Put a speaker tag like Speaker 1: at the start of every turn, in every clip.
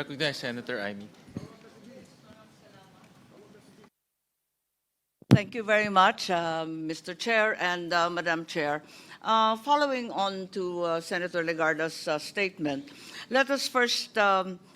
Speaker 1: recognize Senator Amy.
Speaker 2: Thank you very much, Mr. Chair and Madam Chair. Following on to Senator Legarda's statement, let us first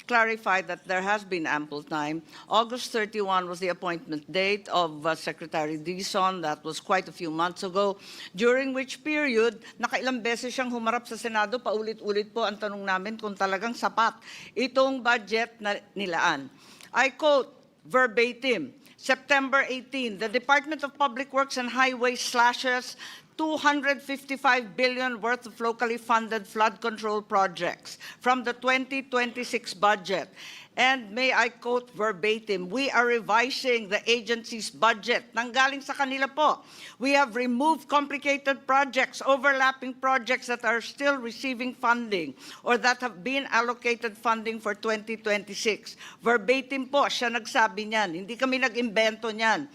Speaker 2: clarify that there has been ample time. August 31 was the appointment date of Secretary Dizon. That was quite a few months ago, during which period, nakailang beses siyang humarap sa Senado. Paulit-ulit po ang tanong namin kung talagang sapat itong budget na nilaan. I quote verbatim, September 18, the Department of Public Works and Highways slashes 255 billion worth of locally funded flood control projects from the 2026 budget. And may I quote verbatim, we are revising the agency's budget. Nanggaling sa kanila po. We have removed complicated projects, overlapping projects that are still receiving funding or that have been allocated funding for 2026. Verbatim po, siya nagsabi niyan. Hindi kami nag-imbento niyan.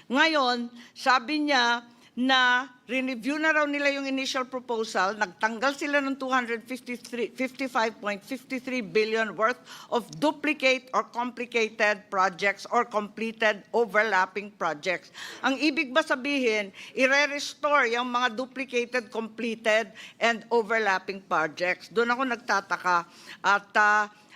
Speaker 2: Ngayon, sabi niya, na re-review na raw nila yung initial proposal, nagtanggal sila ng 255.53 billion worth of duplicate or complicated projects or completed overlapping projects. Ang ibig ba sabihin, i-restore yung mga duplicated, completed, and overlapping projects? Doon ako nagtataka. At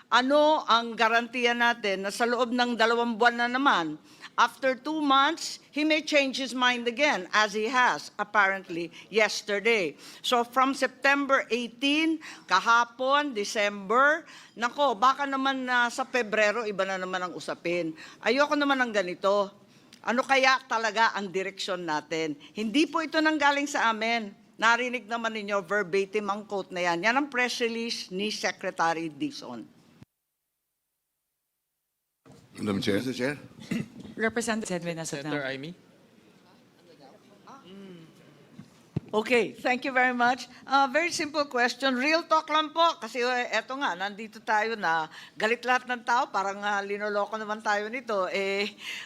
Speaker 2: ano ang garantiya natin na sa loob ng 2 buwan na naman, after 2 months, he may change his mind again, as he has, apparently, yesterday. So from September 18, kahapon, December, nako, baka naman sa Pebrero, iba na naman ang usapin. Ayoko naman ng ganito. Ano kaya talaga ang direksyon natin? Hindi po ito nanggaling sa amin. Narinig naman ninyo verbatim ang quote na yan. Yan ang press release ni Secretary Dizon.
Speaker 3: Madam Chair.
Speaker 4: Mr. Chair.
Speaker 5: Representative Edwin
Speaker 1: Senator
Speaker 5: Asadnao.
Speaker 1: Amy.
Speaker 2: Okay, thank you very much. Very simple question. Real talk lang po. Kasi eto nga, nandito tayo na galit lahat ng tao. Parang linoloko naman tayo nito.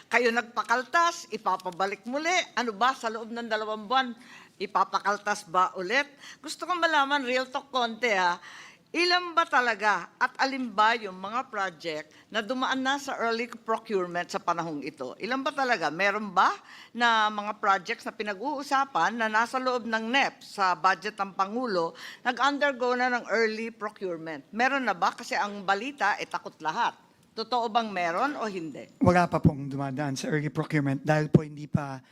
Speaker 2: Kayo nagpakaltas, ipapabalik muli. Ano ba, sa loob ng 2 buwan, ipapakaltas ba ulit? Gusto kong malaman, real talk konti ha. Ilan ba talaga at alin ba yung mga project na dumaan na sa early procurement sa panahong ito? Ilan ba talaga? Meron ba na mga projects na pinag-uusapan na nasa loob ng NEP sa budget ng Pangulo, nag-undergo na ng early procurement? Meron na ba? Kasi ang balita, takot lahat. Totoo bang meron o hindi?
Speaker 6: Wala pa pong dumadaan sa early procurement dahil po hindi pa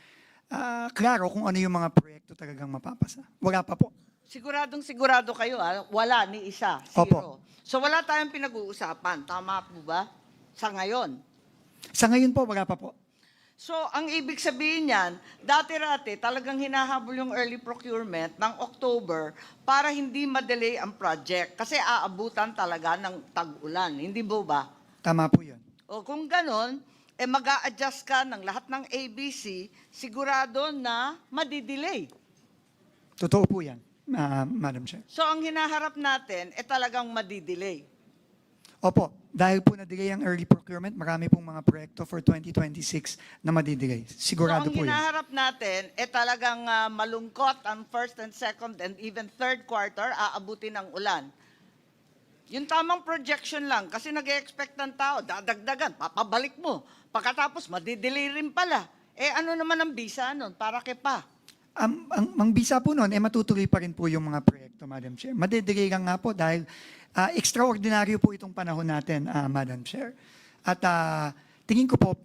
Speaker 6: klaro kung ano yung mga proyekto talagang mapapasa. Wala pa po.
Speaker 2: Sigurado kayo, wala ni isa, zero.
Speaker 6: Opo.
Speaker 2: So wala tayong pinag-uusapan, tama po ba? Sa ngayon.
Speaker 6: Sa ngayon po, wala pa po.
Speaker 2: So ang ibig sabihin niyan, dati-rati talagang hinahabol yung early procurement ng October para hindi ma-delay ang project kasi aabutan talaga ng tag-ulan, hindi ba?
Speaker 6: Tama po yun.
Speaker 2: O kung ganon, mag-a-adjust ka ng lahat ng ABC, sigurado na madidelay.
Speaker 6: Totoo po yan, Madam Chair.
Speaker 2: So ang hinaharap natin, talagang madidelay.
Speaker 6: Opo, dahil po na-delay ang early procurement, marami pong mga proyekto for 2026 na madidelay. Sigurado
Speaker 2: so, ang
Speaker 6: po yan.
Speaker 2: hinaharap natin, talagang malungkot ang first and second and even third quarter, aabutin ng ulan. Yung tamang projection lang, kasi nag-expect ng tao, dadagdagan, papabalik mo. Pagkatapos, madidelay rin pala. Ano naman ang bisa nun? Para kay pa?
Speaker 6: Ang bisa po noon, matutuloy pa rin po yung mga proyekto, Madam Chair. Madedelay lang nga po dahil extraordinaryo po itong panahon natin, Madam Chair. At tingin ko po,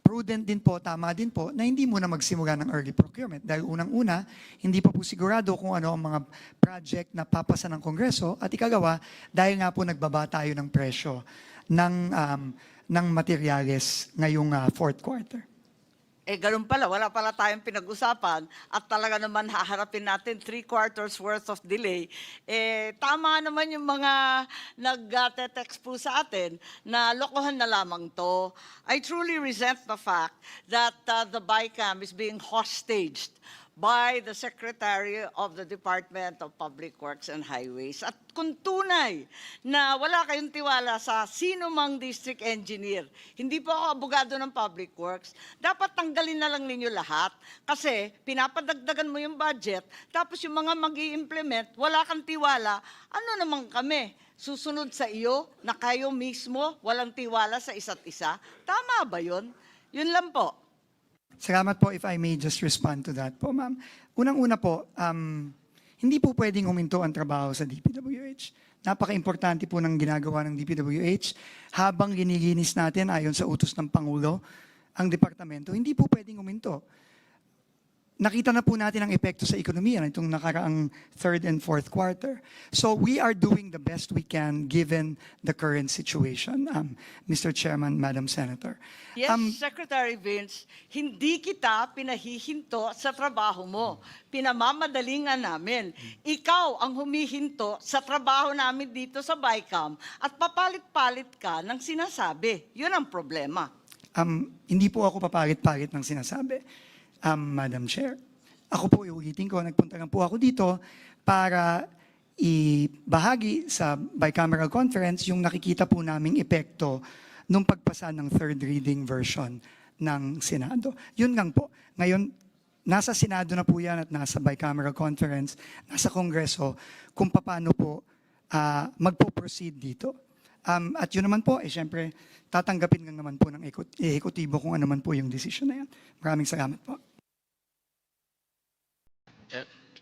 Speaker 6: prudent din po, tama din po, na hindi muna magsimula ng early procurement. Dahil unang-una, hindi pa po sigurado kung ano ang mga project na papasa ng Kongreso. At ikalawa, dahil nga po nagbaba tayo ng presyo ng materyales ngayong fourth quarter.
Speaker 2: Ganun pala, wala pala tayong pinag-usapan at talaga naman haharapin natin 3 quarters worth of delay. Tama naman yung mga nag-text po sa atin na lokohan na lamang to. I truly resent the fact that the BICAM is being hostaged by the Secretary of the Department of Public Works and Highways. At kung tunay na wala kayong tiwala sa sino mang district engineer, hindi po ako abogado ng Public Works, dapat tanggalin na lang ninyo lahat kasi pinapadagdagan mo yung budget, tapos yung mga mag-i-implement, wala kang tiwala, ano naman kami? susunod sa iyo na kayo mismo walang tiwala sa isa't isa? Tama ba yun? Yun lang po.
Speaker 6: Salamat po, if I may just respond to that po, ma'am. Unang-una po, hindi po pwedeng huminto ang trabaho sa DPWH. Napaka-importante po ng ginagawa ng DPWH. Habang ginilinis natin ayon sa utos ng Pangulo, ang departamento, hindi po pwedeng huminto. Nakita na po natin ang epekto sa ekonomiya nitong nakaraang third and fourth quarter. So we are doing the best we can given the current situation, Mr. Chairman, Madam Senator.
Speaker 2: Yes, Secretary Vince, hindi kita pinahihinto sa trabaho mo. Pinamamadalingan namin. Ikaw ang humihinto sa trabaho namin dito sa BICAM at papalit-palit ka ng sinasabi. Yun ang problema.
Speaker 6: Hindi po ako papalit-palit ng sinasabi, Madam Chair. Ako po, iulitin ko, nagpunta lang po ako dito para ibahagi sa bicameral conference yung nakikita po naming epekto nung pagpasa ng third reading version ng Senado. Yun lang po. Ngayon, nasa Senado na po yan at nasa bicameral conference, nasa Kongreso, kung paano po magpo-proceed dito. At yun naman po, syempre, tatanggapin lang naman po ng ehekutibo kung ano man po yung decision na yan. Maraming salamat po.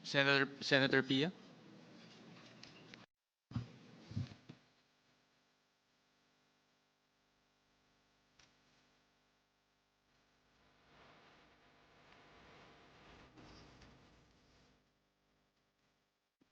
Speaker 1: Senator Pia?